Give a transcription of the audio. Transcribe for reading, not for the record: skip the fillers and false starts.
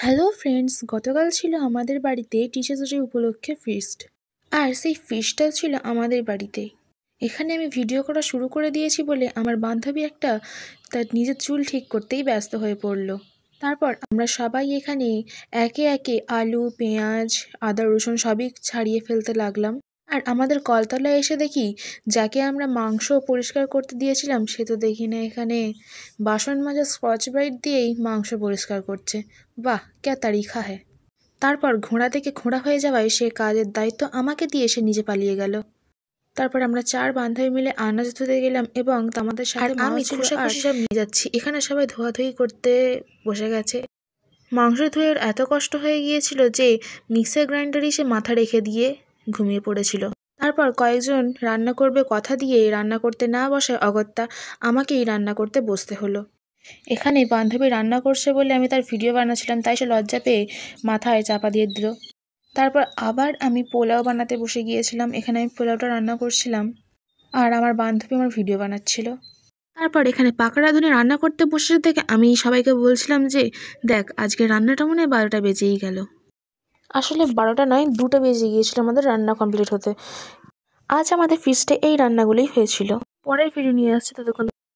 Hello friends, গতকাল ছিল আমাদের বাড়িতে টিচার্স ডে উপলক্ষে ফিস্ট। আর সেই ফিস্টটাও ছিল আমাদের বাড়িতেই। এখানে আমি ভিডিও করা শুরু করে দিয়েছি বলে আমার বান্ধবী একটা তার নিজের চুল ঠিক করতেই ব্যস্ত হয়ে পড়লো। তারপর আমরা সবাই এখানে একে একে আলু, পেঁয়াজ, আদা, রসুন সবই ছাড়িয়ে ফেলতে লাগলাম। আর আমাদের কলতলায় এসে দেখি যাকে আমরা মাংস পরিষ্কার করতে দিয়েছিলাম সে তো দেখি না এখানে বাসন মাজা স্কচ ব্রাইট দিয়েই মাংস পরিষ্কার করছে। বাহ, ক্যা তারিখা হ্যায়। তারপর ঘোড়া থেকে খোঁড়া হয়ে যাওয়ায় সে কাজের দায়িত্ব আমাকে দিয়ে সে নিজে পালিয়ে গেল। তারপর আমরা 4 বান্ধবী মিলে আনাজ ধুতে গেলাম এবং আমাদের সাথে আমি খোসাখুশি সব নিয়ে যাচ্ছি। এখানে সবাই ধোয়াধুয়ি করতে বসে গেছে। মাংস ধুয়ে এত কষ্ট হয়ে গিয়েছিল যে মিক্সার গ্রাইন্ডারে সে মাথা রেখে দিয়ে ঘুমিয়ে পড়েছিল। তারপর কয়েকজন রান্না করবে কথা দিয়ে রান্না করতে না বসায় অগত্যা আমাকেই রান্না করতে বসতে হলো। এখানে বান্ধবী রান্না করছে বলে আমি তার ভিডিও বানাচ্ছিলাম, তাই সে লজ্জা পেয়ে মাথায় চাপা দিয়ে দিল। তারপর আবার আমি পোলাও বানাতে বসে গিয়েছিলাম। এখানে আমি পোলাওটা রান্না করছিলাম আর আমার বান্ধবী আমার ভিডিও বানাচ্ছিল। তারপর এখানে পাকা রাঁধুনি রান্না করতে বসে থেকে আমি সবাইকে বলছিলাম যে দেখ, আজকে রান্নাটা মনে হয় 12টা বেজেই গেল। আসলে 12টা নয়, 2টা বেজে গিয়েছিল আমাদের রান্না কমপ্লিট হতে। আজ আমাদের ফিস্টে এই রান্নাগুলোই হয়েছিল। পরের ভিডিও নিয়ে আসছে, ততক্ষণ